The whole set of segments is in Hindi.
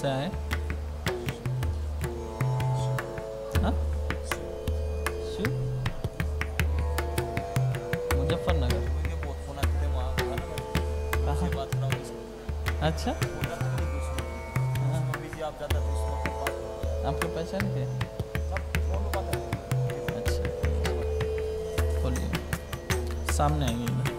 से आए? हाँ, शिव मुजफ्फरनगर। अच्छा, हाँ। आपके पहचान के? अच्छा, बोलिए, सामने आइए इधर।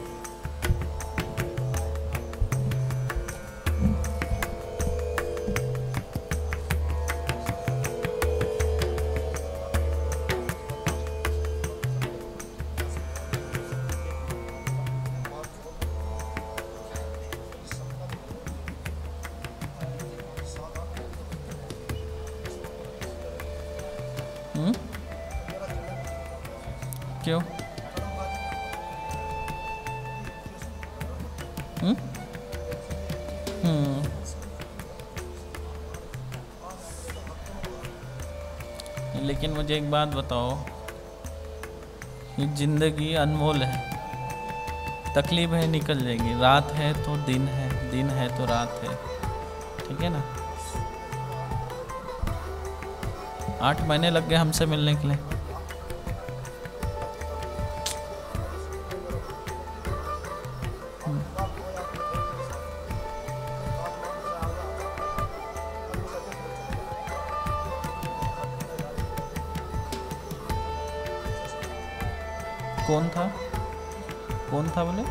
क्यों? लेकिन मुझे एक बात बताओ, ये जिंदगी अनमोल है, तकलीफ है निकल जाएगी, रात है तो दिन है, दिन है तो रात है, ठीक है ना? 8 महीने लग गए हमसे मिलने के लिए। कौन था? कौन था बोले?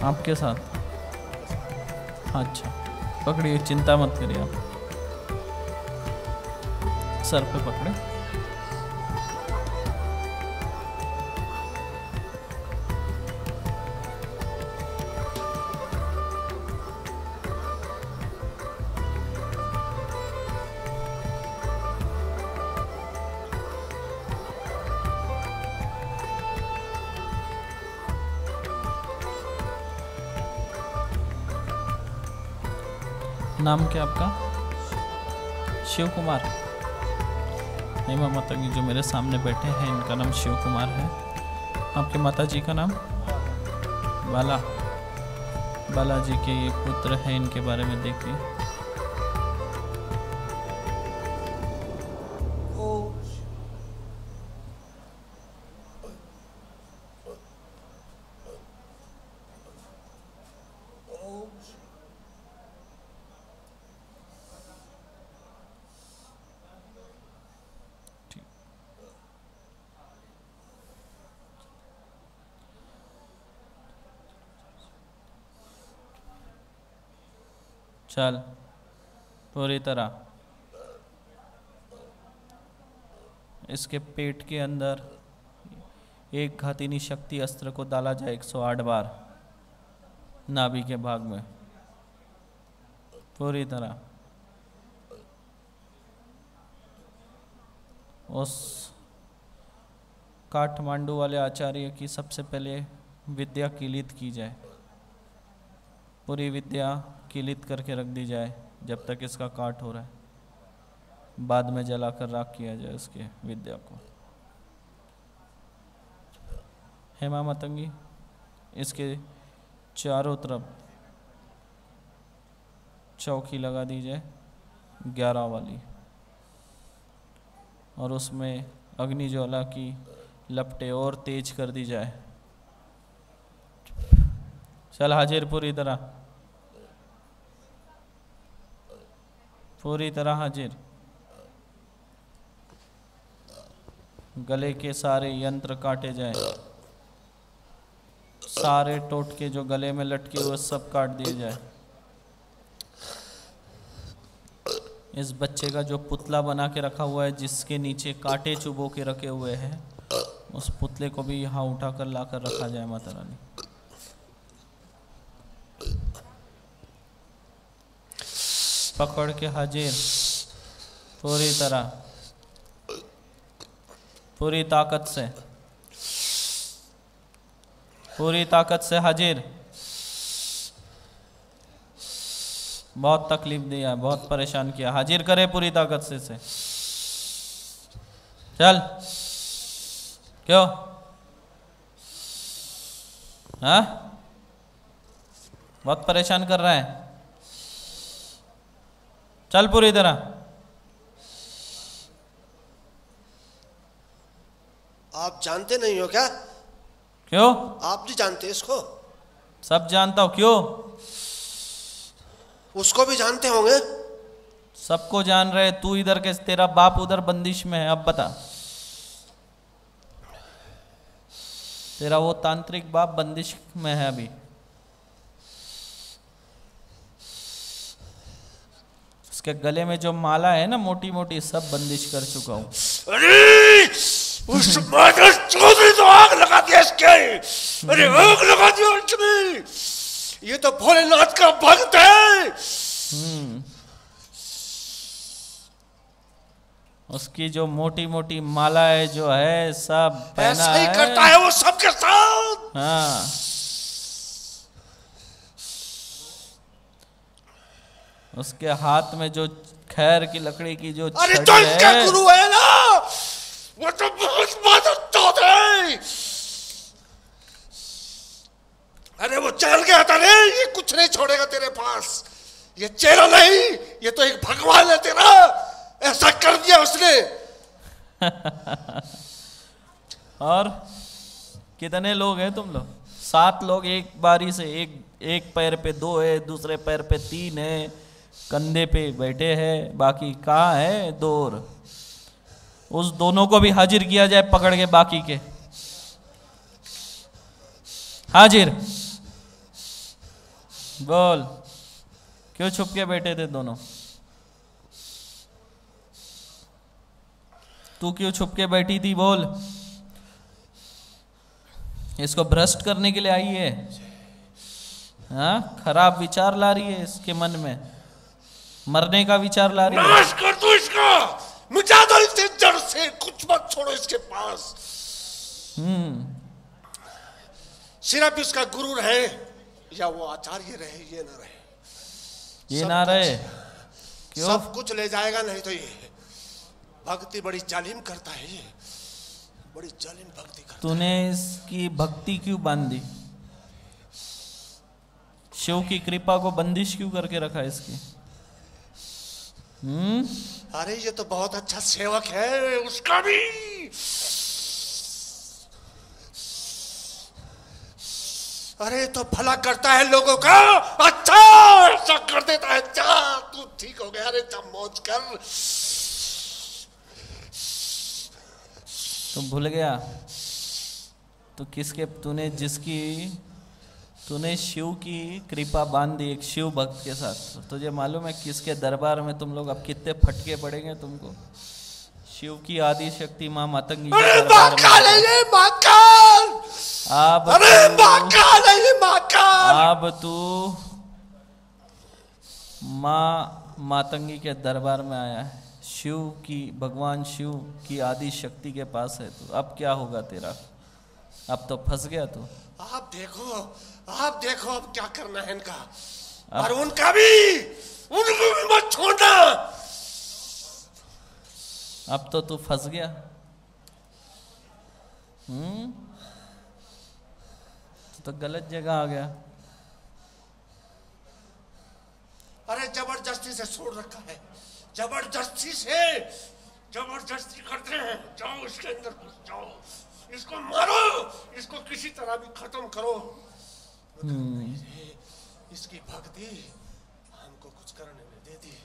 आपके साथ? अच्छा, पकड़िए, चिंता मत करिए आप, सर पे पकड़े। नाम क्या आपका? शिव कुमार। हेमा माता जी जो मेरे सामने बैठे हैं, इनका नाम शिव कुमार है। आपके माता जी का नाम? बाला। बालाजी के ये पुत्र हैं, इनके बारे में देखिए। चल, पूरी तरह इसके पेट के अंदर एक घातिनी शक्ति अस्त्र को डाला जाए 108 बार नाभि के भाग में, पूरी तरह। उस काठमांडू वाले आचार्य की सबसे पहले विद्या किलित की जाए, पूरी विद्या किलित करके रख दी जाए जब तक इसका काट हो रहा है, बाद में जलाकर राख किया जाए उसके विद्या को। हेमा मातंगी, इसके चारों तरफ चौकी लगा दी जाए 11 वाली, और उसमें अग्नि ज्वाला की लपटें और तेज कर दी जाए। चल हाजिर, पूरी तरह, पूरी तरह हाजिर। गले के सारे यंत्र काटे जाए, सारे टोटके जो गले में लटके हुए सब काट दिए जाए। इस बच्चे का जो पुतला बना के रखा हुआ है, जिसके नीचे कांटे चुभो के रखे हुए हैं, उस पुतले को भी यहाँ उठाकर लाकर रखा जाए माता रानी। पकड़ के हाजिर, पूरी तरह, पूरी ताकत से, पूरी ताकत से हाजिर। बहुत तकलीफ दिया, बहुत परेशान किया, हाजिर करे पूरी ताकत से। चल, क्यों? हाँ, बहुत परेशान कर रहा है। चल पूरी तरह। आप जानते नहीं हो क्या? क्यों? आप नहीं जानते इसको? सब जानता हूं। क्यों? उसको भी जानते होंगे। सबको जान रहे। तू इधर के, तेरा बाप उधर बंदिश में है। अब बता, तेरा वो तांत्रिक बाप बंदिश में है अभी। उसके गले में जो माला है ना मोटी मोटी, सब बंदिश कर चुका हूं। अरे उस मादर चौधरी तो आग लगा दिया इसके। अरे आग लगा दिया इसमें। ये तो भोलेनाथ का भक्त है। उसकी जो मोटी मोटी मालाएं जो है सब पहना ऐसा ही है। करता है वो सबके साथ। हाँ, उसके हाथ में जो खैर की लकड़ी की जो अरे छड़ी तो इसका है, गुरु है ना, वो तो बहुत मादर चौधरी। अरे वो जान गया था रे, ये कुछ नहीं छोड़ेगा तेरे पास। ये चेहरा नहीं, ये तो एक भगवान है तेरा। ऐसा कर दिया उसने। और कितने लोग हैं तुम लोग? 7 लोग एक बारी से। एक पैर पे 2 है, दूसरे पैर पे 3 है, कंधे पे बैठे हैं। बाकी कहाँ है? 2 और। उस दोनों को भी हाजिर किया जाए पकड़ के। बाकी के हाजिर। बोल, क्यों छुप के बैठे थे दोनों? तू क्यों छुप के बैठी थी? बोल। इसको भ्रष्ट करने के लिए आई है? हाँ, खराब विचार ला रही है इसके मन में, मरने का विचार ला रही है। नाश कर दो इसका, मिटा दो इसे जड़ से, कुछ मत छोड़ो इसके पास। सिर्फ इसका गुरु रहे या वो आचार्य रहे, ये ना रहे। ये ना रहे। क्यों? सब कुछ ले जाएगा। नहीं तो ये भक्ति बड़ी जालिम करता है। ये बड़ी जालिम भक्ति करता है। तूने इसकी भक्ति क्यों बांधी? शिव की कृपा को बंदिश क्यों करके रखा है इसकी? अरे ये तो बहुत अच्छा सेवक है उसका भी। अरे तो भला करता है लोगों का, अच्छा ऐसा कर देता है। जा तू ठीक हो गया। अरे जा मौज कर। तो भूल गया तो किसके? तूने शिव की कृपा बांधी एक शिव भक्त के साथ। तुझे मालूम है किसके दरबार में तुम लोग अब कितने फटके पड़ेंगे तुमको? शिव की आदि शक्ति मां मातंगी के अरे दरबार महाकाल है में। ये, महाकाल। अरे महाकाल है ये, महाकाल। अब तू मां मातंगी के दरबार में आया है। शिव की, भगवान शिव की आदि शक्ति के पास है तू। अब क्या होगा तेरा? अब तो फंस गया तू। आप देखो अब क्या करना है इनका। और उनको भी मत छोड़ना। अब तो तू फंस गया। तो गलत जगह आ गया। अरे जबरदस्ती से छोड़ रखा है, जबरदस्ती करते हैं। जाओ इसके अंदर घुस जाओ, इसको मारो, इसको किसी तरह भी खत्म करो। इसकी भक्ति हमको कुछ करने में दे दी।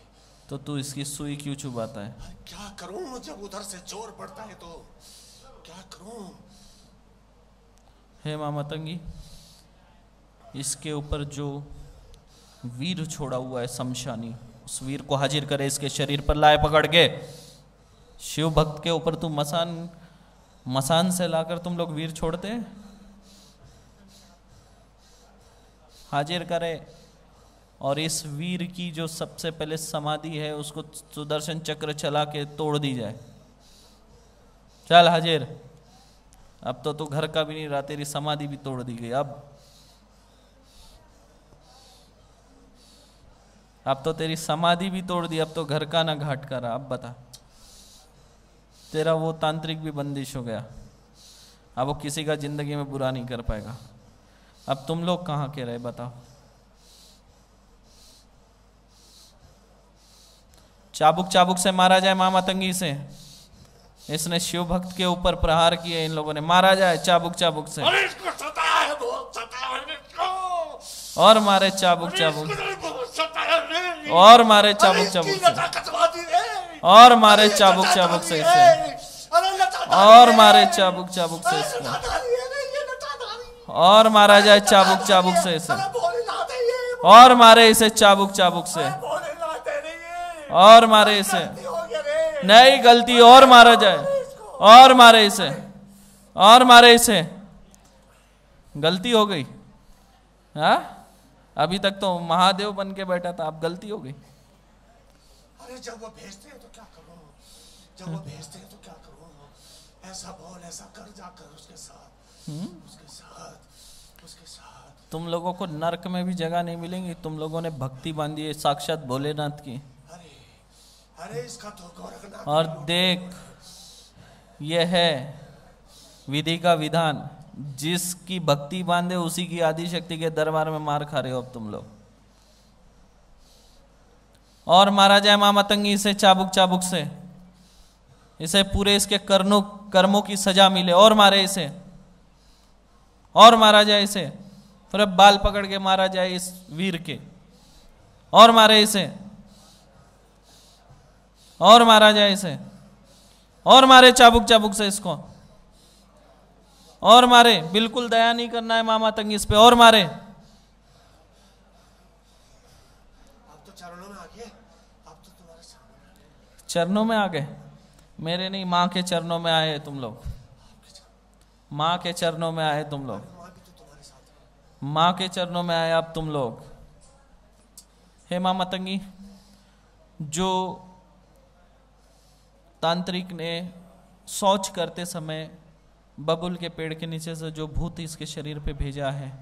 तो तू इसकी सुई क्यों चुभाता है? क्या करूं, जब उधर से जोर पड़ता है तो क्या करूं? हे मां मातंगी, इसके ऊपर जो वीर छोड़ा हुआ है शमशानी, उस वीर को हाजिर करे, इसके शरीर पर लाए पकड़ के। शिव भक्त के ऊपर तू मसान से लाकर तुम लोग वीर छोड़ते हैं? हाजिर करे और इस वीर की जो सबसे पहले समाधि है उसको सुदर्शन चक्र चला के तोड़ दी जाए। चल हाजिर। अब तो तू घर का भी नहीं रहा, तेरी समाधि भी तोड़ दी गई। अब तो तेरी समाधि भी तोड़ दी, अब तो घर का ना घाट का रहा। अब बता, तेरा वो तांत्रिक भी बंदिश हो गया। अब वो किसी का जिंदगी में बुरा नहीं कर पाएगा। अब तुम लोग कहाँ के रहे बताओ? चाबुक चाबुक से मारा जाए माँ मातंगी से। इसने शिव भक्त के ऊपर प्रहार किए, इन लोगों ने मारा जाए चाबुक चाबुक से। अरे इसको सताया है, बहुत सताया है इसको। और मारे चाबुक चाबुक, इसको बहुत सताया है। और मारे चाबुक चाबुक से, और मारे चाबुक चाबुक से इसे, और मारे चाबुक चाबुक से इसको, और मारा जाए चाबुक चाबुक से इसे, और मारे इसे चाबुक चाबुक से, और मारे इसे, नहीं गलती, और मारा जाए, और मारे इसे, और मारे इसे। गलती हो गई। हाँ, अभी तक तो महादेव बन के बैठा था, अब गलती हो गई। अरे जब वो भेजते हैं तो क्या करो, जब वो भेजते हैं तो क्या करो, ऐसा बोल, ऐसा कर, जाकर उसके साथ, उसके साथ, उसके साथ। तुम लोगों को नरक में भी जगह नहीं मिलेंगी, तुम लोगों ने भक्ति बांधी है साक्षात भोलेनाथ की। अरे इसका तो गोरखनाथ। और देख, यह है विधि का विधान, जिसकी भक्ति बांधे उसी की आदि शक्ति के दरबार में मार खा रहे हो अब तुम लोग। और मारा जाए माँ मातंगी से चाबुक चाबुक से, इसे पूरे इसके कर्मों की सजा मिले। और मारे इसे, और मारा जाए इसे, फिर बाल पकड़ के मारा जाए इस वीर के, और मारे इसे, और मारा जाए इसे, और मारे चाबुक चाबुक से इसको, और मारे। बिल्कुल दया नहीं करना है माँ मातंगी इस पे, और मारे। आप तो चरणों में आ गए, आप तो तुम्हारे सामने। चरणों में आ गए? मेरे नहीं, माँ के चरणों में आए तुम लोग, माँ के चरणों में आए तुम लोग, माँ के चरणों में आए अब तुम लोग। हे माँ मातंगी, जो तांत्रिक ने शौच करते समय बबुल के पेड़ के नीचे से जो भूत इसके शरीर पे भेजा है,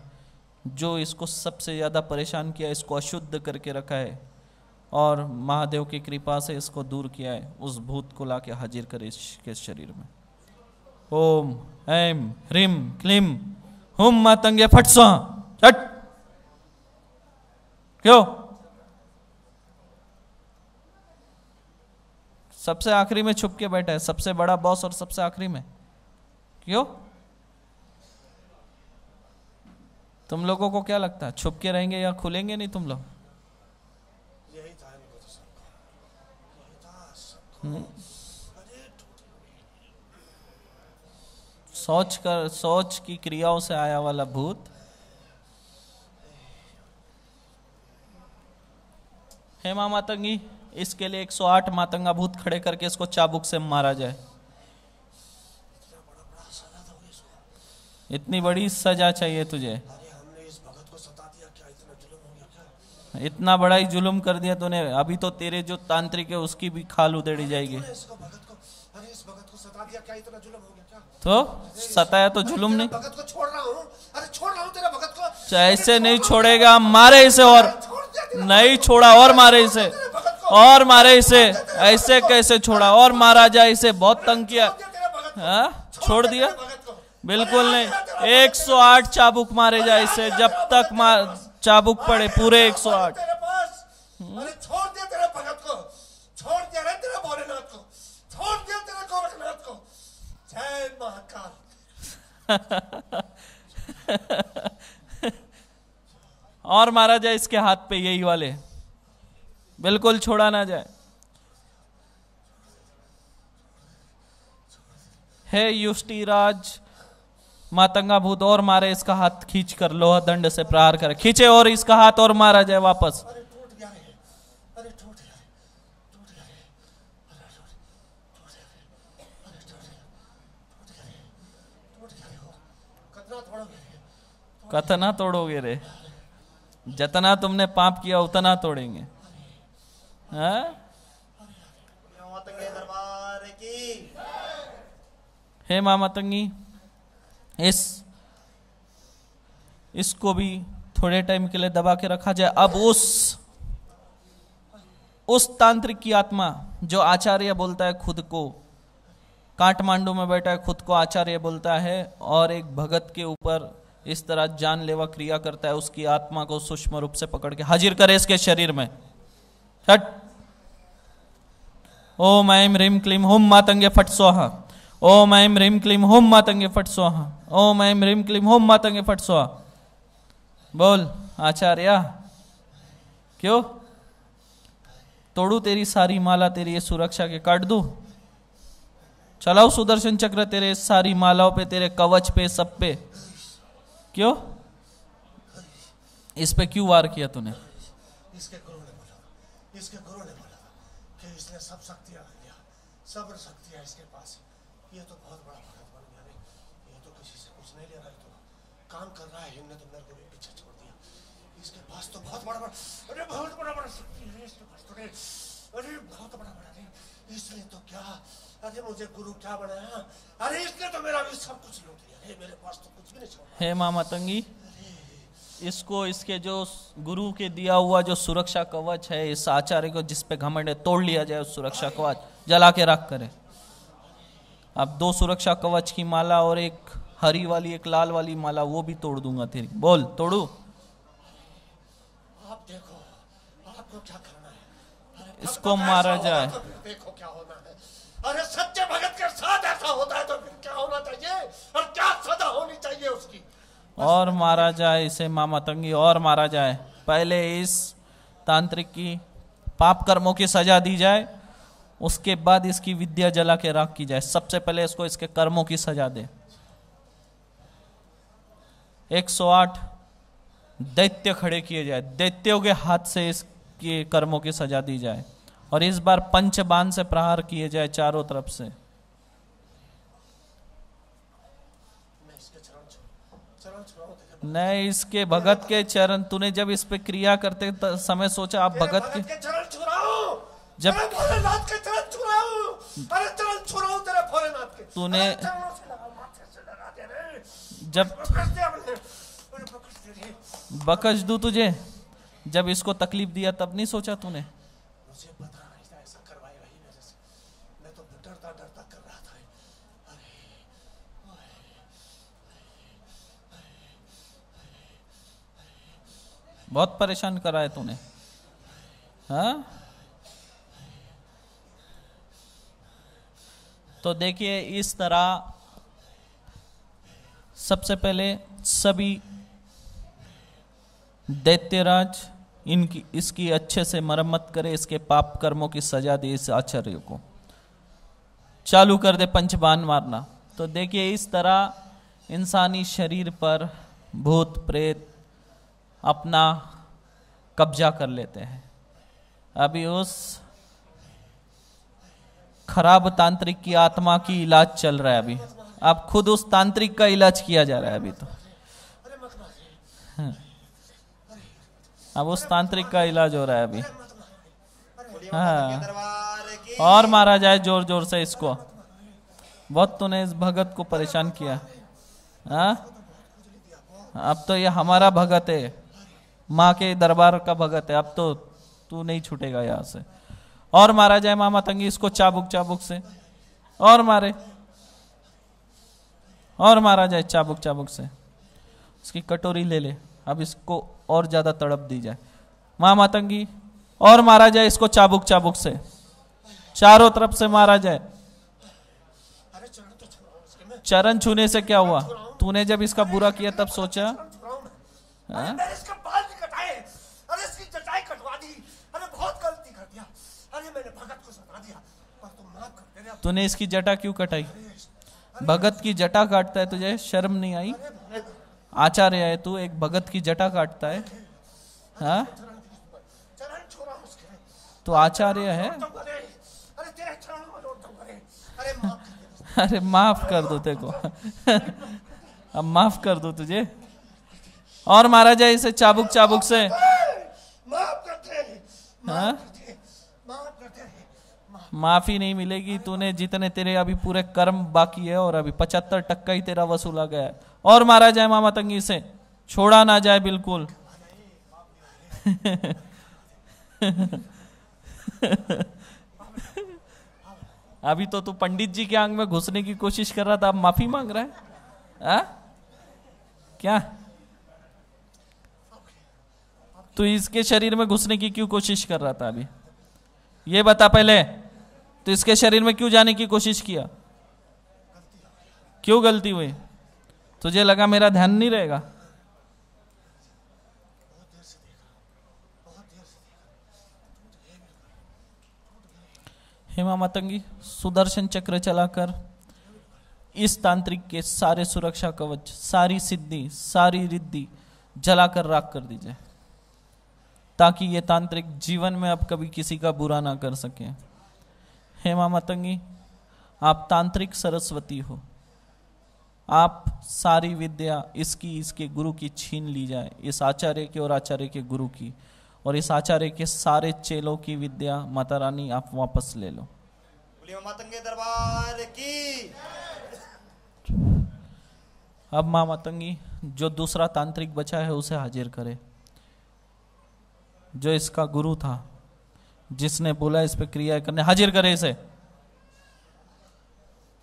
जो इसको सबसे ज़्यादा परेशान किया, इसको अशुद्ध करके रखा है, और महादेव की कृपा से इसको दूर किया है, उस भूत को लाके हाजिर करे इसके शरीर में। ओम ऐम ह्रीम क्लीम हुम मातंगे फट स्वाहा चट। क्यों? सबसे आखिरी में छुप के बैठा है, सबसे बड़ा बॉस और सबसे आखिरी में। क्यों? तुम लोगों को क्या लगता है, छुप के रहेंगे या खुलेंगे नहीं तुम लोग? यही था इनको तो सबको, यही था सबको। सोच की क्रियाओं से आया वाला भूत। हे माँ मातंगी, इसके लिए 108 मातंगा भूत खड़े करके इसको चाबुक से मारा जाए। इतनी बड़ी सजा चाहिए तुझे? अरे हमने इस भगत को सता दिया, क्या इतना जुल्म हो गया क्या? इतना बड़ा ही जुल्म कर दिया तूने। अभी तो तेरे जो तांत्रिक है उसकी भी खाल उधेड़ी जाएगी। अरे इस भगत को सता दिया, क्या इतना जुल्म हो गया क्या? तो सताया तो जुल्म नहीं। भगत को छोड़ रहा हूँ, अरे छोड़ रहा हूँ तेरा भगत को। ऐसे नहीं छोड़ेगा, मारे इसे। और नहीं छोड़ा, और मारे इसे, और मारे इसे। ऐसे कैसे छोड़ा? और मारा जाए इसे, बहुत तंग किया। हाँ, छोड़ दिया? बिल्कुल नहीं, 108 चाबुक मारे जाए इसे, जब तक चाबुक पड़े पूरे 108। अरे छोड़ दिया तेरे भगत को, छोड़ दिया रे तेरे भोलेनाथ को, छोड़ दिया तेरे गोरखनाथ को। जय महाकाल। और मारा जाए इसके हाथ पे, यही वाले, बिल्कुल छोड़ा ना जाए। हे युष्टिराज मातंगा भूत, और मारे इसका हाथ खींच कर लोहा दंड से प्रहार करे। खींचे और इसका हाथ और मारा जाए वापस। अरे टूट गया रे, अरे टूट गया रे, टूट गया रे, अरे टूट गया रे, अरे टूट गया रे, टूट गया रे, हो कितना तोड़ोगे रे? कतना तोड़ोगे रे? जितना तुमने पाप किया उतना तोड़ेंगे। हाँ? दरबार की। हे माँ मातंगी, इसको भी थोड़े टाइम के लिए दबा के रखा जाए। अब उस तांत्रिक की आत्मा जो आचार्य बोलता है खुद को, काठमांडू में बैठा है, खुद को आचार्य बोलता है, और एक भगत के ऊपर इस तरह जानलेवा क्रिया करता है, उसकी आत्मा को सूक्ष्म रूप से पकड़ के हाजिर करे इसके शरीर में। हट। ओम ऐं ह्रीं क्लीं हुम मातंगे फट स्वाहा। ओम ऐं ह्रीं क्लीं हुम मातंगे फट स्वाहा। ओम ऐं ह्रीं क्लीं हुम मातंगे फट स्वाहा। बोल आचार्य। क्यों तोड़ू तेरी सारी माला, तेरी ये सुरक्षा के काट दूं? चलाओ सुदर्शन चक्र तेरे सारी मालाओं पे, तेरे कवच पे, सब पे। क्यों इस पे क्यों वार किया तूने? इसके गुरु ने बोला, इसके गुरु ने बोला कि इसने सब शक्तियां लिया, सब शक्तियां इसके पास है। ये तो बहुत बड़ा भगत बन गया रे। ये तो किसी से कुछ नहीं ले रहा है, तो काम कर रहा है। इनने तो मेरे को भी पीछे छोड़ दिया। इसके पास तो बहुत बड़ा अरे बहुत बड़ा शक्ति है इसके पास तो रे। अरे बहुत बड़ा रे। इसलिए तो क्या, अरे मुझे गुरु क्या बनाया? अरे इसने तो मेरा भी सब कुछ लूट लिया रे। मेरे पास तो कुछ भी नहीं छोड़ा। हे माँ मतंगी, इसको इसके जो गुरु के दिया हुआ जो सुरक्षा कवच है, इस आचार्य को जिस पे घमंड है, तोड़ लिया जाए उस सुरक्षा कवच, जला के राख करे। अब 2 सुरक्षा कवच की माला और एक हरी वाली एक लाल वाली माला वो भी तोड़ दूंगा तेरी। बोल तोड़ू? आप देखो आपको क्या करना है। इसको मारा जाए। तो देखो क्या होना है। अरे सच्चे भगत के साथ ऐसा होता है तो फिर क्या होना चाहिए और क्या सजा होनी चाहिए उसकी। और मारा जाए इसे माँ मतंगी, और मारा जाए। पहले इस तांत्रिक की पाप कर्मों की सजा दी जाए, उसके बाद इसकी विद्या जला के राख की जाए। सबसे पहले इसको इसके कर्मों की सजा दे। 108 दैत्य खड़े किए जाए, दैत्यों के हाथ से इसके कर्मों की सजा दी जाए। और इस बार पंचबाण से प्रहार किए जाए चारों तरफ से। नहीं, इसके भगत के चरण, तूने जब इस पे क्रिया करते समय सोचा आप भगत के चरण छुराऊं, जब भोलेनाथ के चरण छुराऊं, अरे चरण छुराऊं तेरे भोलेनाथ के, तूने जब बकश दूं तुझे, जब इसको तकलीफ दिया तब नहीं सोचा तूने? मुझे पता नहीं था ऐसा करवाएगा ही मेरे से। मैं तो डरता डरता कर रहा था। बहुत परेशान करा है तूने। हाँ तो देखिए, इस तरह सबसे पहले सभी दैत्यराज इसकी अच्छे से मरम्मत करे, इसके पाप कर्मों की सजा दे इस आचार्य को। चालू कर दे पंचबाण मारना। तो देखिए, इस तरह इंसानी शरीर पर भूत प्रेत अपना कब्जा कर लेते हैं। अभी उस खराब तांत्रिक की आत्मा की इलाज चल रहा है। अभी अब खुद उस तांत्रिक का इलाज किया जा रहा है अभी तो। अब उस तांत्रिक का इलाज हो रहा है अभी। हाँ, और मारा जाए जोर जोर से इसको। बहुत तूने इस भगत को परेशान किया। हाँ, अब तो ये हमारा भगत है, माँ के दरबार का भगत है। अब तो तू नहीं छूटेगा यहाँ से। और मारा जाए माँ मतंगी इसको चाबुक चाबुक से। और मारे, और मारा जाए चाबुक चाबुक से। उसकी कटोरी ले ले, अब इसको और ज्यादा तड़प दी जाए। माँ मतंगी और मारा जाए इसको चाबुक चाबुक से, चारों तरफ से मारा जाए। चरण छूने से क्या हुआ? तूने जब इसका बुरा किया तब सोचा? मैंने इसका बाल भी कटाए, अरे इसकी जटाई कटवा दी, अरे बहुत गलती कर दिया, अरे मैंने भगत को सता दिया, पर तुम माफ कर दे। तूने इसकी जटा क्यों कटाई? भगत की जटा काटता है, तुझे शर्म नहीं आई? आचार्य है तू, एक भगत की जटा काटता है? हाँ, तो आचार्य है। अरे माफ कर दो तेरे को। अब माफ कर दो तुझे। और मारा जाए इसे चाबुक चाबुक से। हाँ, माफी नहीं मिलेगी। तूने जितने तेरे अभी पूरे कर्म बाकी है और अभी 75% ही तेरा वसूला गया है। और मारा जाए मामा तंगी से, छोड़ा ना जाए बिल्कुल। अभी तो तू पंडित जी के आंग में घुसने की कोशिश कर रहा था, अब माफी मांग रहा है? आ? क्या तू इसके शरीर में घुसने की क्यों कोशिश कर रहा था अभी? ये बता पहले। तो इसके शरीर में क्यों जाने की कोशिश किया? क्यों गलती हुई? तुझे लगा मेरा ध्यान नहीं रहेगा? हेमा मातंगी सुदर्शन चक्र चलाकर इस तांत्रिक के सारे सुरक्षा कवच, सारी सिद्धि, सारी रिद्धि जलाकर राख कर दीजिए, ताकि ये तांत्रिक जीवन में अब कभी किसी का बुरा ना कर सके। हेमा मातंगी आप तांत्रिक सरस्वती हो, आप सारी विद्या इसके गुरु की छीन ली जाए, इस आचार्य के और आचार्य के गुरु की, और इस आचार्य के सारे चेलों की विद्या माता रानी आप वापस ले लो। मातंगे दरबार की। अब मां मातंगी जो दूसरा तांत्रिक बचा है उसे हाजिर करे, जो इसका गुरु था, जिसने बोला इस पे क्रिया करने, हाजिर करे इसे।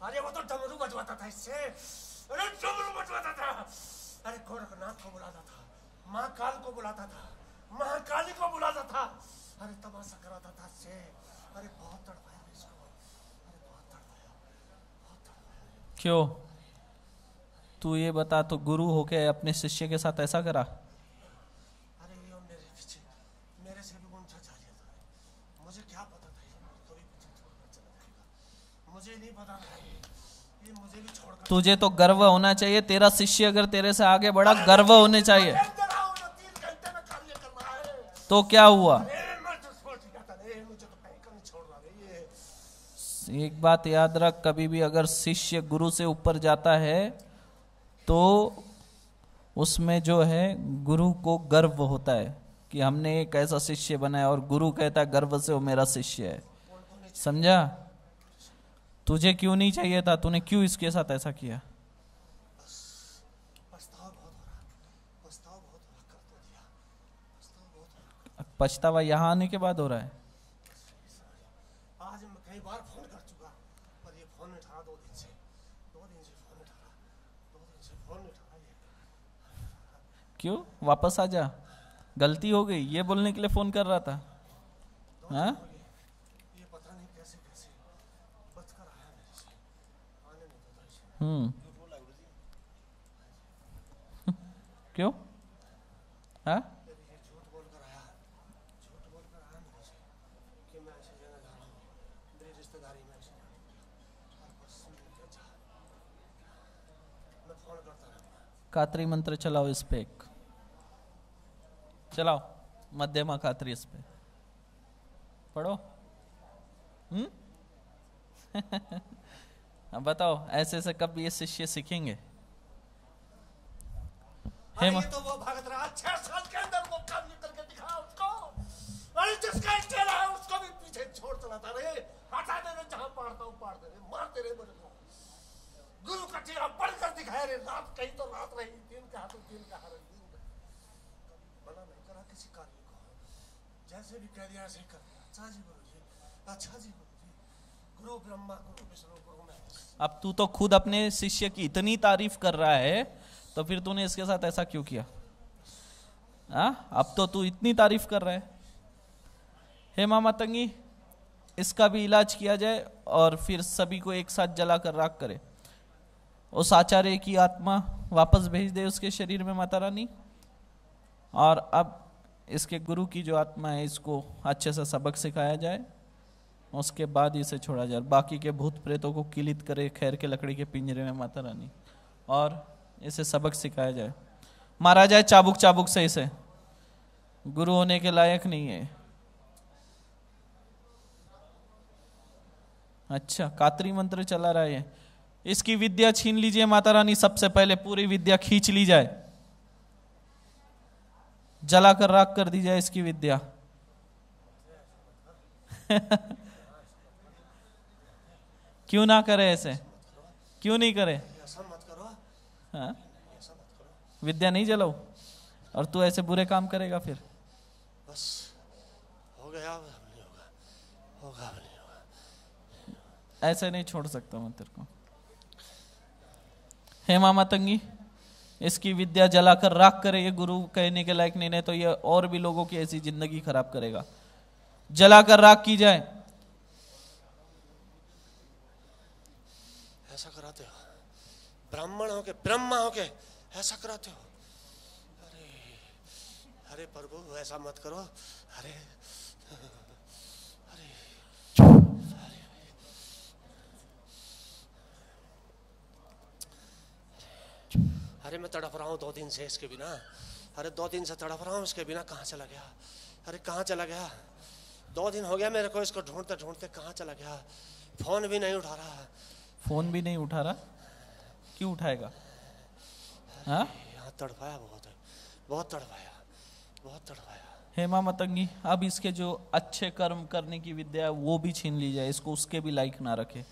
अरे वो तो डमरू बजवाता था इससे, अरे डमरू बजवाता था, अरे गोरखनाथ को बुलाता था, महाकाल को बुलाता था, महाकाली को बुलाता था, अरे तमाशा कराता था इससे। अरे बहुत तड़पाया इसको, अरे बहुत तड़पाया, बहुत तड़पाया। क्यों? तू ये बता, तो गुरु होके अपने शिष्य के साथ ऐसा करा? अरे ये मेरे पीछे, मेरे से भी ऊंचा जा रहा था, मुझे क्या पता था ये कभी पीछे छोड़कर चला जाएगा, मुझे नहीं पता था ये मुझे भी छोड़कर। तुझे तो गर्व होना चाहिए, तेरा शिष्य अगर तेरे से आगे बढ़ा, गर्व होने चाहिए। 3 घंटे में कार्य करना है। तो क्या हुआ? एक बात याद रख, कभी भी अगर शिष्य गुरु से ऊपर जाता है तो उसमें जो है गुरु को गर्व होता है कि हमने एक ऐसा शिष्य बनाया, और गुरु कहता है गर्व से वो मेरा शिष्य है। समझा? तुझे क्यों नहीं चाहिए था? तूने क्यों इसके साथ ऐसा किया? पछतावा यहाँ आने के बाद हो रहा है? आज मैं कई बार फोन कर चुका, पर ये फोन नहीं उठा। 2 दिन से फोन नहीं उठा। क्यों? वापस आ जा, गलती हो गई ये बोलने के लिए फोन कर रहा था। हाँ, ये पता नहीं कैसे कैसे बचकर आया मेरे से, आने नहीं देता। क्यों? हाँ, झूठ बोलकर आया मेरे से कि मैं ऐसे जगह जा रहा हूँ, मेरी रिश्तेदारी में ऐसे और बस मैं फोन करता रहूँगा। कात्री मंत्र चलाओ इस पे, एक चलाओ, मध्यमा कात्री इस पे पढ़ो। अब बताओ ऐसे से कब ये शिष्य सीखेंगे? अरे ये तो वो भगत रहा, 6 साल के अंदर वो काम निकल के दिखा उसको। अरे जिसका चेला है उसको भी पीछे छोड़ चलाता रहे, हटा दे रहे, जहां पाड़ता हूं पाड़ दे रहे, मारते रहे मेरे को। गुरु का चेहरा बढ़कर दिखाया रे, रात कहीं तो रात रही, दिन का तो दिन का हर दिन का। मना नहीं करा किसी कार्य को, जैसे भी कह दिया ऐसे कर दिया। अच्छा जी गुरु जी, अच्छा जी गुरु जी, गुरु ब्रह्मा गुरु विष्णु गुरु महेश। अब तू तो खुद अपने शिष्य की इतनी तारीफ कर रहा है, तो फिर तूने इसके साथ ऐसा क्यों किया? अब तो तू इतनी तारीफ कर रहा है। हेमा मातंगी इसका भी इलाज किया जाए और फिर सभी को एक साथ जलाकर राख करे। उस आचार्य की आत्मा वापस भेज दे उसके शरीर में माता रानी, और अब इसके गुरु की जो आत्मा है इसको अच्छे से सबक सिखाया जाए, उसके बाद इसे छोड़ा जाए। बाकी के भूत प्रेतों को किलित करे खैर के लकड़ी के पिंजरे में माता रानी, और इसे सबक सिखाया जाए, मारा जाए चाबुक चाबुक से। इसे गुरु होने के लायक नहीं है। अच्छा, कात्री मंत्र चला रहा है, इसकी विद्या छीन लीजिए माता रानी। सबसे पहले पूरी विद्या खींच ली जाए, जलाकर राख कर दी जाए इसकी विद्या। क्यों ना करे ऐसे? क्यों नहीं करे? हाँ? विद्या नहीं जलाओ और तू ऐसे बुरे काम करेगा फिर? बस हो गया, नहीं होगा, होगा नहीं होगा। ऐसे नहीं छोड़ सकता मैं तेरे को। हेमा मातंगी इसकी विद्या जलाकर राख करे, ये गुरु कहने के लायक नहीं, तो ये और भी लोगों की ऐसी जिंदगी खराब करेगा। जलाकर राख की जाए। ऐसा कराते हो, ब्राह्मण हो के ब्रह्मा हो के ऐसा कराते हो। अरे अरे प्रभु ऐसा मत करो। अरे अरे अरे मैं तड़प रहा हूँ 2 दिन से इसके बिना। अरे 2 दिन से तड़प रहा हूँ इसके बिना। कहाँ चला गया? अरे कहाँ चला गया? 2 दिन हो गया मेरे को इसको ढूंढते ढूंढते। कहाँ चला गया? फोन भी नहीं उठा रहा। फोन भी नहीं उठा रहा? क्यों उठाएगा? हाँ, यहाँ तड़पाया बहुत है, बहुत तड़पाया, बहुत तड़पाया। हेमा मतंगी, अब इसके जो अच्छे कर्म करने की विद्या है वो भी छीन ली जाए, इसको उसके भी लायक ना रखे।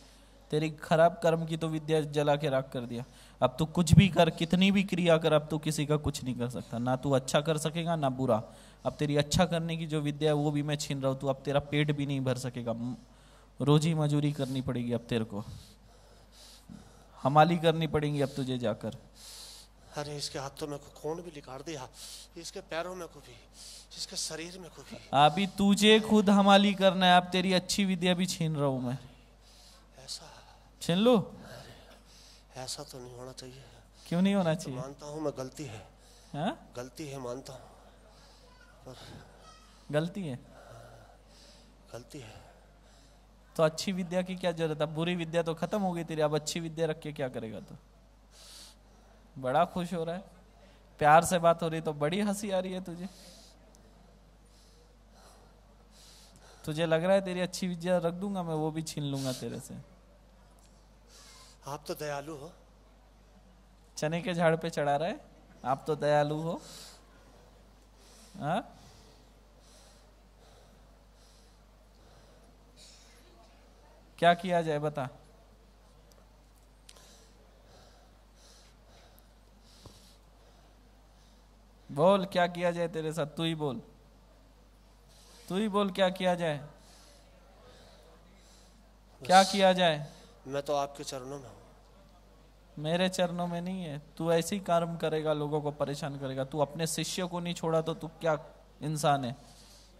तेरी खराब कर्म की तो विद्या जला के राख कर दिया। अब तू कुछ भी कर, कितनी भी क्रिया कर, अब तू किसी का कुछ नहीं कर सकता। ना तू अच्छा कर सकेगा ना बुरा। अब तेरी अच्छा करने की जो विद्या है वो भी मैं छीन रहा हूँ। तू अब तेरा पेट भी नहीं भर सकेगा, रोजी मजूरी करनी पड़ेगी अब तेरे को, हमाली करनी पड़ेगी अब तुझे जाकर। अरे इसके हाथों में खून भी निकाल दिया, इसके पैरों में को भी, इसके शरीर में को भी। अभी तुझे खुद हमाली करना है। अब तेरी अच्छी विद्या भी छीन रहा हूं मैं। ऐसा छीन लो? ऐसा तो नहीं होना चाहिए। क्यों नहीं होना चाहिए? मानता हूँ मैं गलती है। हाँ? गलती है मानता हूँ, पर गलती है? गलती है तो अच्छी विद्या की क्या जरूरत है? बुरी विद्या तो खत्म हो गई तेरी, अब अच्छी विद्या रख के क्या करेगा तू? बड़ा खुश हो रहा है, प्यार से बात हो रही तो बड़ी हंसी आ रही है तुझे। तुझे लग रहा है तेरी अच्छी विद्या रख दूंगा मैं, वो भी छीन लूंगा तेरे से। आप तो दयालु हो। चने के झाड़ पे चढ़ा रहा है, आप तो दयालु हो। हाँ? क्या किया जाए बता? बोल क्या किया जाए तेरे साथ, तू ही बोल, तू ही बोल क्या किया जाए, क्या किया जाए? मैं तो आपके चरणों में हूँ। मेरे चरणों में नहीं है। तू ऐसे ही कर्म करेगा, लोगों को परेशान करेगा। तू अपने शिष्य को नहीं छोड़ा तो तू क्या इंसान है?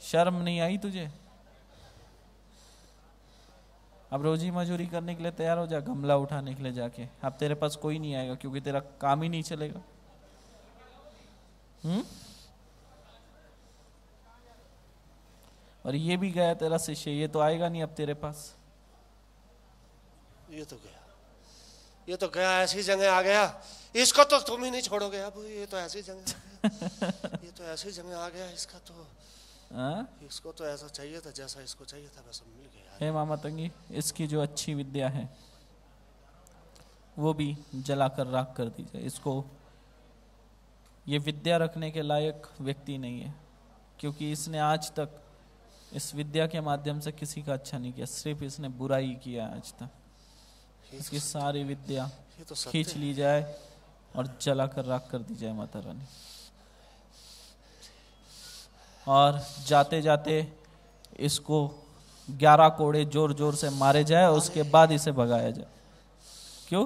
शर्म नहीं आई तुझे? अब रोजी मजूरी करने के लिए तैयार हो जा, गमला उठाने के लिए जाके। अब तेरे पास कोई नहीं आएगा क्योंकि तेरा काम ही नहीं चलेगा। और ये भी गया तेरा शिष्य, ये तो आएगा नहीं अब तेरे पास। ये तो गया, ये तो गया, ऐसी जगह आ गया। इसको तो तुम ही नहीं छोड़ोगे अब। ये तो ऐसी जगह आ गया। ये तो ऐसी जगह आ गया, इसका तो इसको तो ऐसा चाहिए था जैसा इसको चाहिए था, बस मिल गया। हे मामा तंगी, इसकी जो अच्छी विद्या है वो भी जलाकर राख कर दी जाए। इसको ये विद्या रखने के लायक व्यक्ति नहीं है, क्योंकि इसने आज तक इस विद्या के माध्यम से किसी का अच्छा नहीं किया, सिर्फ इसने बुराई किया आज तक। इसकी सारी विद्या खींच ली जाए और जलाकर राख कर दी जाए माता रानी। और जाते जाते इसको 11 कोड़े जोर जोर से मारे जाए और उसके बाद इसे भगाया जाए। क्यों?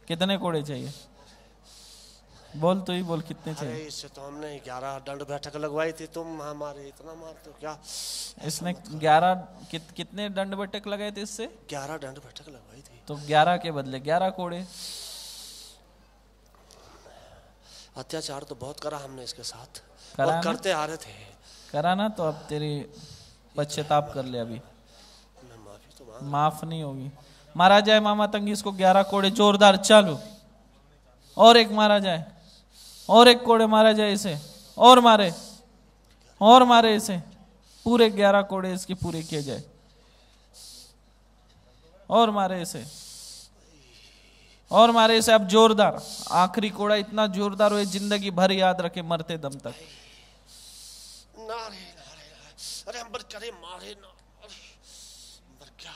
कितने कोड़े चाहिए? बोल, तो ही बोल, कितने चाहिए? अरे इससे तो हमने 11 दंड बैठक लगवाई थी, तुम हमारे इतना मारते हो क्या? इसने 11 कितने दंड बैठक लगाए थे इससे? 11 दंड बैठक लगवाई थी। तो 11 के बदले 11 कोड़े। अत्याचार तो बहुत करा हमने इसके साथ, करा और करते आ रहे थे। करा ना, तो अब तेरी पश्चाताप कर ले। अभी मैं माफी तो माफ नहीं होगी। मारा जाए मामा तंगी इसको 11 कोड़े जोरदार। चालू, और एक मारा जाए, और एक कोड़े मारा जाए इसे, और मारे, और मारे इसे। पूरे 11 कोड़े इसके पूरे किए जाए, और मारे इसे, और मारे इसे। अब जोरदार, आखिरी कोड़ा इतना जोरदार हो जिंदगी भर याद रखे, मरते दम तक। नारे नारे नारे। अरे अंबर करे मारे ना, अंबर क्या?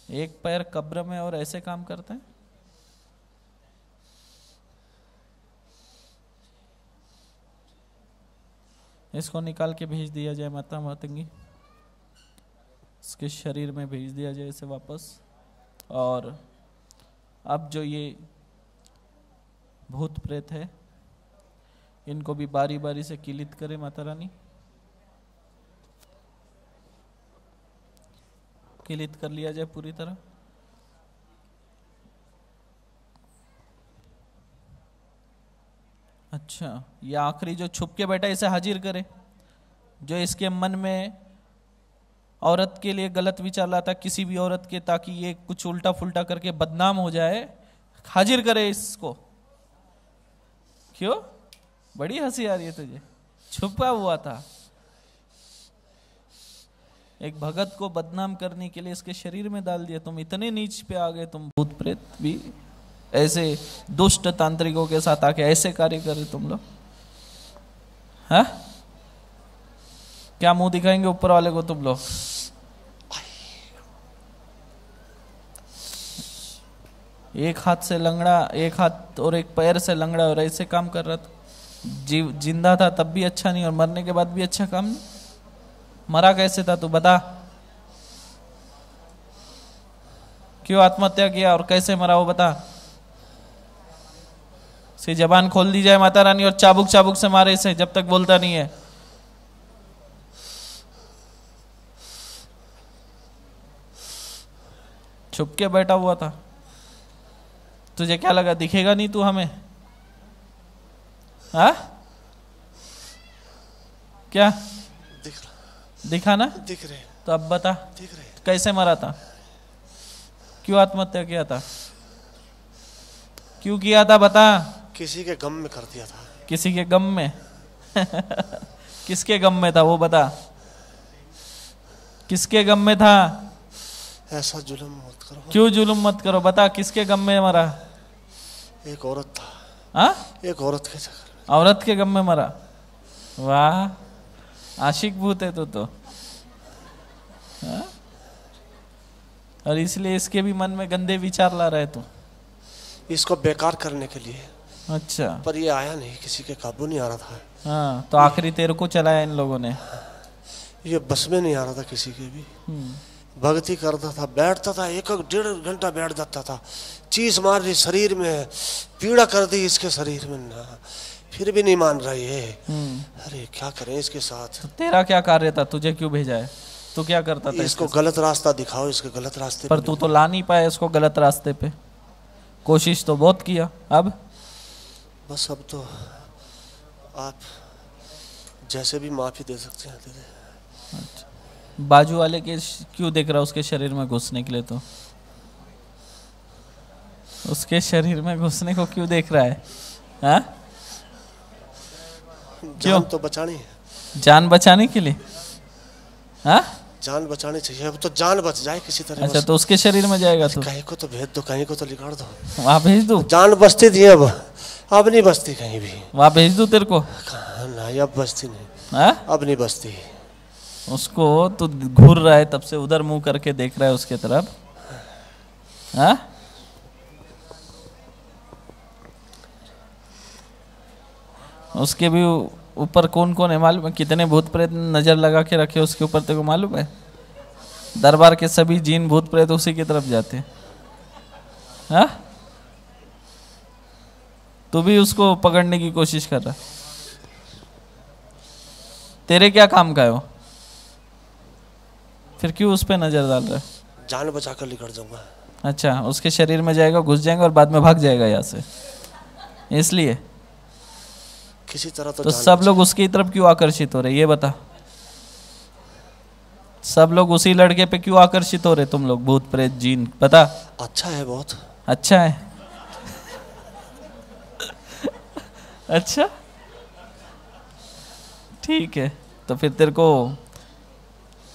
एक पैर कब्र में और ऐसे काम करते हैं। इसको निकाल के भेज दिया जाए माता मातंगी, इसके शरीर में भेज दिया जाए इसे वापस। और अब जो ये भूत प्रेत है इनको भी बारी बारी से किलित करे माता रानी। आस्फीलित कर लिया जाए पूरी तरह। अच्छा, ये आखिरी जो छुप के बैठा इसे हाजिर करे, जो इसके मन में औरत के लिए गलत विचार लाता किसी भी औरत के, ताकि ये कुछ उल्टा फुल्टा करके बदनाम हो जाए, हाजिर करे इसको। क्यों बड़ी हंसी आ रही है तुझे? छुपा हुआ था। एक भगत को बदनाम करने के लिए इसके शरीर में डाल दिया। तुम इतने नीच पे आ गए, तुम भूत प्रेत भी ऐसे दुष्ट तांत्रिकों के साथ आके ऐसे कार्य करे तुम लोग, हाँ? क्या मुंह दिखाएंगे ऊपर वाले को तुम लोग? एक हाथ से लंगड़ा, एक हाथ और एक पैर से लंगड़ा और ऐसे काम कर रहा था। जिंदा था तब भी अच्छा नहीं और मरने के बाद भी अच्छा काम नहीं। मरा कैसे था तू बता? क्यों आत्महत्या किया और कैसे मरा वो बता? से जबान खोल दी जाए माता रानी और चाबुक चाबुक से मारे इसे जब तक बोलता नहीं है। छुप के बैठा हुआ था। तुझे क्या लगा दिखेगा नहीं तू हमें? हाँ क्या दिख रहा? दिखा ना? दिख रहे। तो अब बता दिख रहे। कैसे मरा था? क्यों आत्महत्या किया था? क्यों किया था बता? किसी के गम में कर दिया था। किसी के गम में? किसके गम में था वो बता? किसके गम में था? ऐसा जुल्म मत करो। क्यों जुल्म मत करो बता? किसके गम में मरा? एक औरत था। हाँ? एक औरत के चक्कर में। औरत के गम में मरा? वाह, आशिक भूत है तो। हाँ? और इसलिए इसके भी मन में गंदे विचार ला रहे तू। इसको बेकार करने के लिए। अच्छा, पर ये आया नहीं, किसी के काबू नहीं आ रहा था। हाँ, तो आखिरी तेरे को चलाया इन लोगों ने। ये बस में नहीं आ रहा था किसी के भी। भक्ति करता था, बैठता था, एक डेढ़ घंटा बैठ जाता था। चीज मार रही शरीर में, पीड़ा कर दी इसके शरीर में ना, फिर भी नहीं मान रहा ये। अरे क्या करें इसके साथ? तो तेरा क्या कार्य था? तुझे क्यों भेजा है? तू क्या करता था? इसको गलत रास्ता दिखाओ, इसके गलत रास्ते पर तू तो ला नहीं पाया इसको गलत रास्ते पे। कोशिश तो बहुत किया। अब बस अब तो आप जैसे भी माफी दे सकते हैं दे दे। अच्छा, बाजू वाले के क्यों देख रहा उसके शरीर में घुसने के लिए? तो उसके शरीर में घुसने को क्यों देख रहा है? हाँ? क्यों? जान तो बचानी है। जान बचाने के लिए? हाँ? जान बचानी चाहिए। अब तो जान बच जाए किसी तरह। अच्छा, तो उसके शरीर में जाएगा तू? कहीं को तो भेज दो, कहीं को तो निकाल दो। वहाँ भेज दूँ? जान बचती थी, अब नहीं बचती कहीं भी। वहाँ भेज दूँ तेरे को? नहीं, अब बचती नहीं। हाँ? अब नहीं बचती। उसको तो घूर रहा है तब से, उधर मुंह करके देख रहा है उसके तरफ। हाँ? उसके भी ऊपर कौन कौन है मालूम है? कितने भूत प्रेत नजर लगा के रखे उसके ऊपर, तेरे को मालूम है? दरबार के सभी जीन भूत प्रेत उसी की तरफ जाते हैं। हाँ? तू भी उसको पकड़ने की कोशिश कर रहा? तेरे क्या काम का है वो? फिर क्यों उस पर नजर डाल रहा है? जान बचा कर निकल जाऊंगा। अच्छा, उसके शरीर में जाएगा, घुस जाएगा और बाद में भाग जाएगा यहाँ से, इसलिए? किसी तरह तो सब लोग उसकी तरफ क्यों आकर्षित हो रहे ये बता? सब लोग उसी लड़के पे क्यों आकर्षित हो रहे तुम लोग, भूत प्रेत जीन? बता। अच्छा है, बहुत अच्छा है। अच्छा, ठीक है, तो फिर तेरे को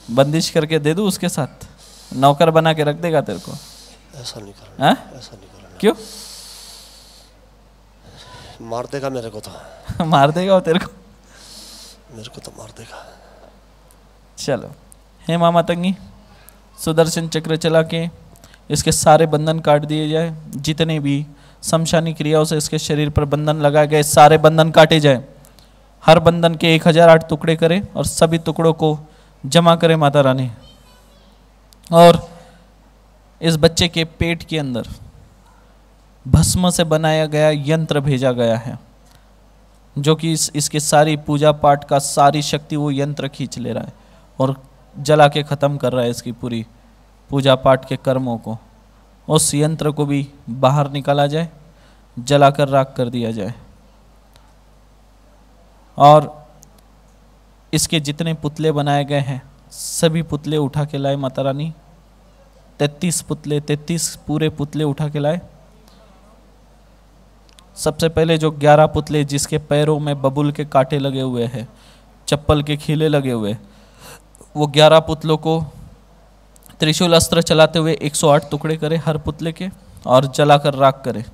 बंदिश करके दे दूं उसके साथ? नौकर बना के रख देगा तेरे को? ऐसा नहीं करना। हाँ? ऐसा नहीं करना। क्यों? मार देगा मेरे को तो। मार देगा वो तेरे को? मेरे को तो मार देगा। चलो, हे माँ मातंगी, सुदर्शन चक्र चला के इसके सारे बंधन काट दिए जाए। जितने भी शमशानी क्रियाओं से इसके शरीर पर बंधन लगाए गए, सारे बंधन काटे जाए। हर बंधन के 1008 टुकड़े करें और सभी टुकड़ों को जमा करें माता रानी। और इस बच्चे के पेट के अंदर भस्म से बनाया गया यंत्र भेजा गया है, जो कि इसके सारी पूजा पाठ का सारी शक्ति वो यंत्र खींच ले रहा है और जला के ख़त्म कर रहा है इसकी पूरी पूजा पाठ के कर्मों को, उस यंत्र को भी बाहर निकाला जाए, जलाकर राख कर दिया जाए। और इसके जितने पुतले बनाए गए हैं सभी पुतले उठा के लाए माता रानी। 33 पुतले, 33 पूरे पुतले उठा के लाए। सबसे पहले जो 11 पुतले जिसके पैरों में बबूल के कांटे लगे हुए हैं, चप्पल के खीले लगे हुए, वो 11 पुतलों को त्रिशूल अस्त्र चलाते हुए 108 टुकड़े करे हर पुतले के और जलाकर राख करे।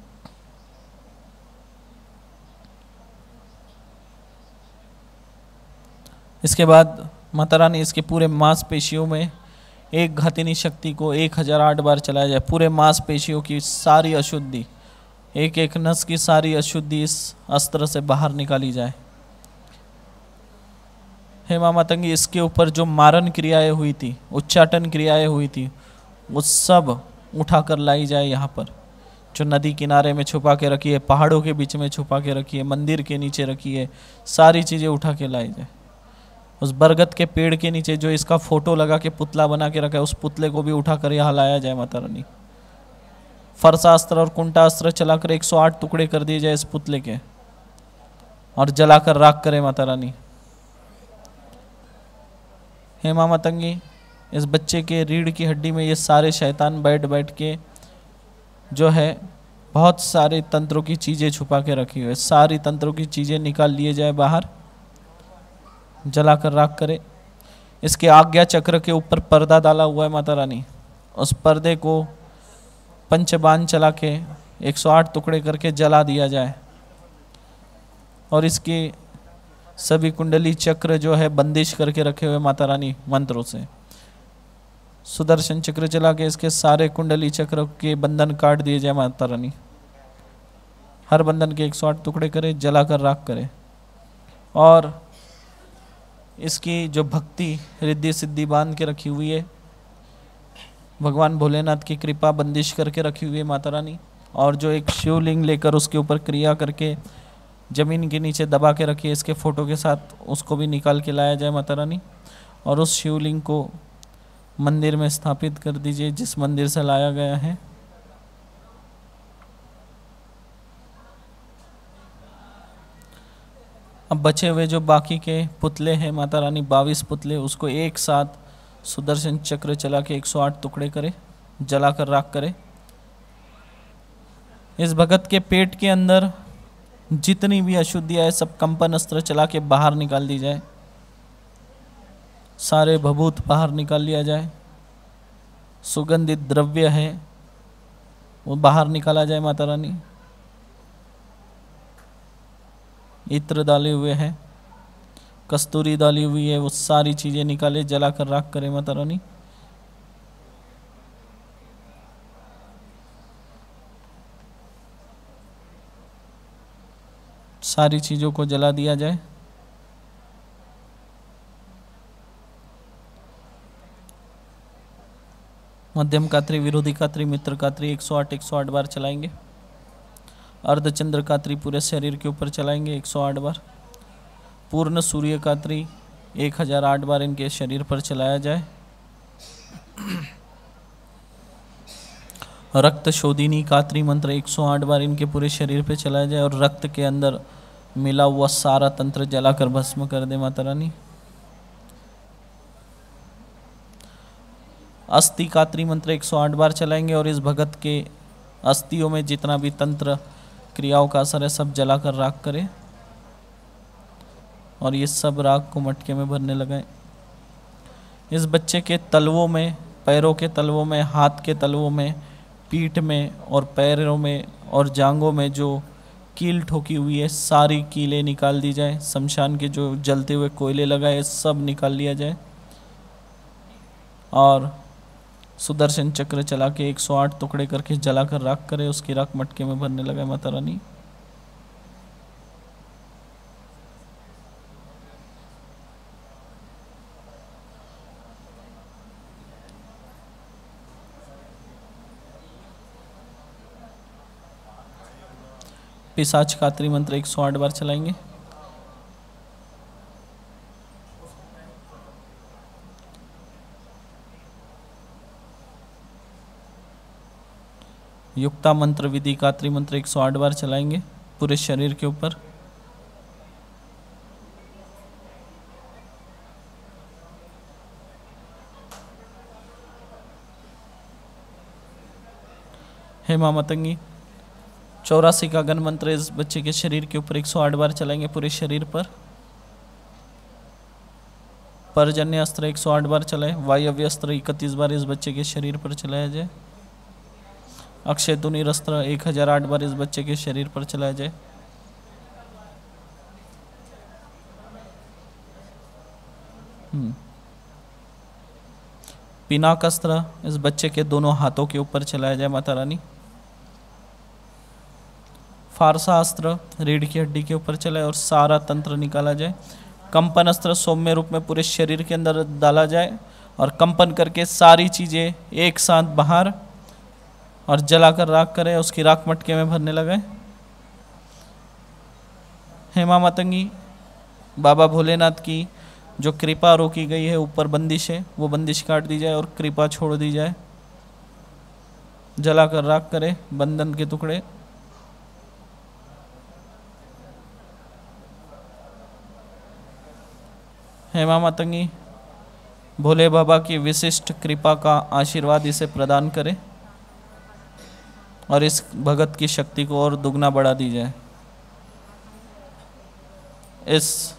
इसके बाद माता रानी इसके पूरे मांसपेशियों में एक घातिनी शक्ति को 1008 बार चलाया जाए। पूरे मांसपेशियों की सारी अशुद्धि, एक एक नस की सारी अशुद्धि इस अस्त्र से बाहर निकाली जाए। हे माँ मातंगी, इसके ऊपर जो मारन क्रियाएं हुई थी, उच्चाटन क्रियाएं हुई थी, वो सब उठाकर लाई जाए। यहाँ पर जो नदी किनारे में छुपा के रखी है, पहाड़ों के बीच में छुपा के रखी है, मंदिर के नीचे रखी है, सारी चीज़ें उठा के लाई जाए। उस बरगद के पेड़ के नीचे जो इसका फोटो लगा के पुतला बना के रखा है, उस पुतले को भी उठाकर यहाँ लाया जाए माता रानी। फरसास्त्र और कुंटास्त्र चलाकर 108 टुकड़े कर दिए जाए इस पुतले के और जलाकर राख करे माता रानी। हे माँ मातंगी, इस बच्चे के रीढ़ की हड्डी में ये सारे शैतान बैठ बैठ के जो है बहुत सारे तंत्रों की चीज़ें छुपा के रखी हुई है, सारी तंत्रों की चीज़ें निकाल लिए जाए बाहर, जलाकर राख करे। इसके आज्ञा चक्र के ऊपर पर्दा डाला हुआ है माता रानी, उस पर्दे को पंचबाण चला के 108 टुकड़े करके जला दिया जाए। और इसकी सभी कुंडली चक्र जो है बंदिश करके रखे हुए माता रानी मंत्रों से, सुदर्शन चक्र चला के इसके सारे कुंडली चक्र के बंधन काट दिए जाए माता रानी। हर बंधन के 108 टुकड़े करे, जलाकर राख करे। और इसकी जो भक्ति रिद्धि सिद्धि बांध के रखी हुई है, भगवान भोलेनाथ की कृपा बंदिश करके रखी हुई है माता रानी। और जो एक शिवलिंग लेकर उसके ऊपर क्रिया करके जमीन के नीचे दबा के रखी है इसके फोटो के साथ, उसको भी निकाल के लाया जाए माता रानी। और उस शिवलिंग को मंदिर में स्थापित कर दीजिए जिस मंदिर से लाया गया है। अब बचे हुए जो बाकी के पुतले हैं माता रानी, 22 पुतले, उसको एक साथ सुदर्शन चक्र चला के 108 टुकड़े करे, जलाकर राख करे। इस भगत के पेट के अंदर जितनी भी अशुद्धियाँ है सब कंपन अस्त्र चला के बाहर निकाल दी जाए, सारे भभूत बाहर निकाल लिया जाए। सुगंधित द्रव्य है वो बाहर निकाला जाए माता रानी। इत्र डाले हुए हैं, कस्तूरी डाली हुई है, वो सारी चीज़ें निकाले, जलाकर राख करे माता रानी। सारी चीज़ों को जला दिया जाए। मध्यम कात्री, विरोधी कात्री, मित्र कात्री 108 बार चलाएंगे। अर्धचंद्र कात्री पूरे शरीर के ऊपर चलाएंगे 108 बार। पूर्ण सूर्य कात्री 1008 बार इनके शरीर पर चलाया जाए। रक्त शोधिनी कात्री मंत्र 108 बार इनके पूरे शरीर पे चलाया जाए और रक्त के अंदर मिला हुआ सारा तंत्र जलाकर भस्म कर दे माता रानी। अस्थि कात्री मंत्र 108 बार चलाएंगे और इस भगत के अस्थियों में जितना भी तंत्र क्रियाओं का असर है सब जलाकर राख करें और ये सब राख को मटके में भरने लगाएं। इस बच्चे के तलवों में, पैरों के तलवों में, हाथ के तलवों में, पीठ में और पैरों में और जांघों में जो कील ठोकी हुई है सारी कीलें निकाल दी जाए। शमशान के जो जलते हुए कोयले लगाए सब निकाल लिया जाए और सुदर्शन चक्र चला के 108 टुकड़े करके जलाकर राख करे, उसकी राख मटके में भरने लगाए माता रानी। पिशाच कात्री मंत्र 108 बार चलाएंगे। युक्ता मंत्र विधि गायत्री मंत्र 108 बार चलाएंगे पूरे शरीर के ऊपर। हेमा मतंगी 84 का गण मंत्र इस बच्चे के शरीर के ऊपर 108 बार चलाएंगे पूरे शरीर पर। परजन्य अस्त्र 108 बार चलाए। वायव्य अस्त्र 31 बार इस बच्चे के शरीर पर चलाया जाए। अक्षय तुनीर अस्त्र 1008 बार इस बच्चे के शरीर पर चलाया जाए। पिनाक अस्त्र इस बच्चे के दोनों हाथों के ऊपर चलाया जाए माता रानी। फारसा अस्त्र रीढ़ की हड्डी के ऊपर चलाए और सारा तंत्र निकाला जाए। कंपन अस्त्र सौम्य रूप में पूरे शरीर के अंदर डाला जाए और कंपन करके सारी चीज़ें एक साथ बाहर और जलाकर राख करे, उसकी राख मटके में भरने लगे। हेमा मतंगी बाबा भोलेनाथ की जो कृपा रोकी गई है, ऊपर बंदिश है, वो बंदिश काट दी जाए और कृपा छोड़ दी जाए। जलाकर राख करे बंधन के टुकड़े। हेमा मतंगी भोले बाबा की विशिष्ट कृपा का आशीर्वाद इसे प्रदान करे और इस भगत की शक्ति को और दुगना बढ़ा दी जाए। इस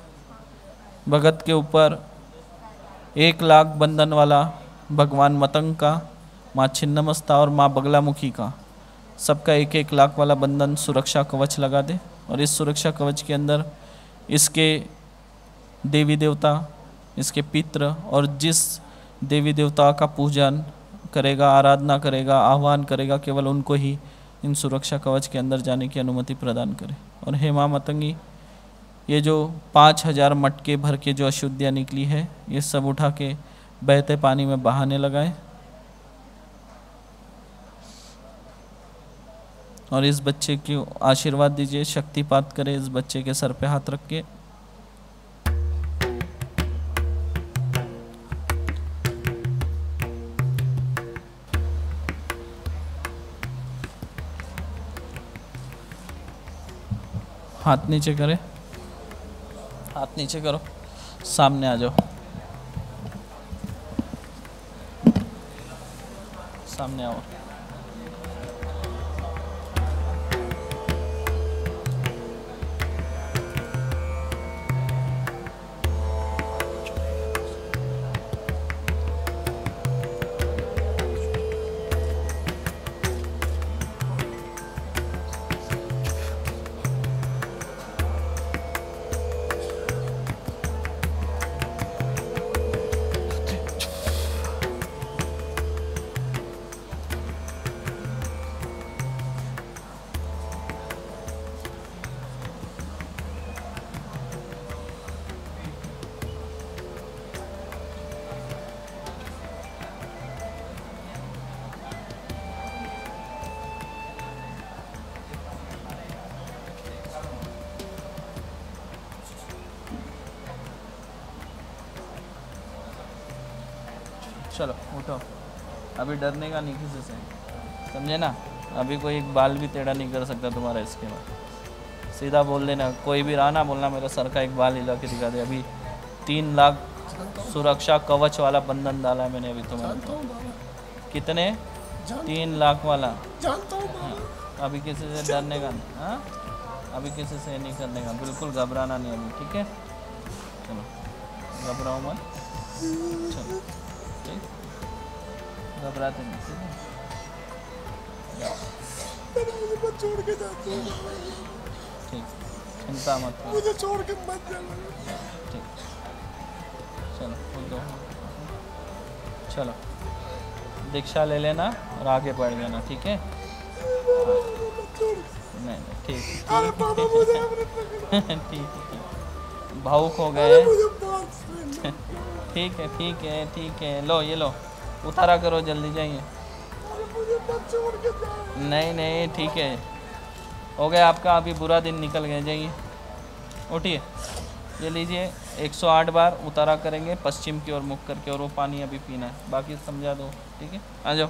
भगत के ऊपर 1 लाख बंधन वाला भगवान मतंग का, माँ छिन्नमस्ता और माँ बगलामुखी का सबका 1-1 लाख वाला बंधन सुरक्षा कवच लगा दे और इस सुरक्षा कवच के अंदर इसके देवी देवता, इसके पितृ और जिस देवी देवता का पूजन करेगा, आराधना करेगा, आह्वान करेगा, केवल उनको ही इन सुरक्षा कवच के अंदर जाने की अनुमति प्रदान करे। और हेमा मतंगी ये जो 5000 मटके भर के जो अशुद्धियाँ निकली है, ये सब उठा के बहते पानी में बहाने लगाए और इस बच्चे की आशीर्वाद दीजिए, शक्तिपात करे इस बच्चे के सर पे हाथ रख के। हाथ नीचे करे, हाथ नीचे करो, सामने आ जाओ, सामने आओ। चलो उठो, अभी डरने का नहीं किसी से, समझे ना। अभी कोई एक बाल भी टेढ़ा नहीं कर सकता तुम्हारा इसके बाद। सीधा बोल देना, कोई भी रहा ना बोलना मेरा सर का एक बाल हिला के दिखा दे। अभी 3 लाख सुरक्षा कवच वाला बंधन डाला है मैंने अभी तुम्हारे। कितने? 3 लाख वाला। हाँ, अभी किसी से डरने का नहीं। हाँ, अभी किसी से नहीं करने का, बिल्कुल घबराना नहीं अभी, ठीक है। चलो घबराओ मत, चलो ठीक, घबराते नहीं, ठीक है। मुझे छोड़ के जाते हो, ठीक, चिंता मत करो, मुझे छोड़ के मत जाना। ठीक, चलो बोल दो, चलो दीक्षा ले लेना और आगे बढ़ जाना, ठीक है। नहीं ठीक, ठीक ठीक, भावुक हो गए। ठीक है ठीक है ठीक है, लो ये लो, उतारा करो, जल्दी जाइए। नहीं नहीं ठीक है, हो गया आपका, अभी बुरा दिन निकल गया, जाइए उठिए। ये लीजिए 108 बार उतारा करेंगे पश्चिम की ओर मुख करके, और वो पानी अभी पीना है, बाकी समझा दो, ठीक है। आ जाओ।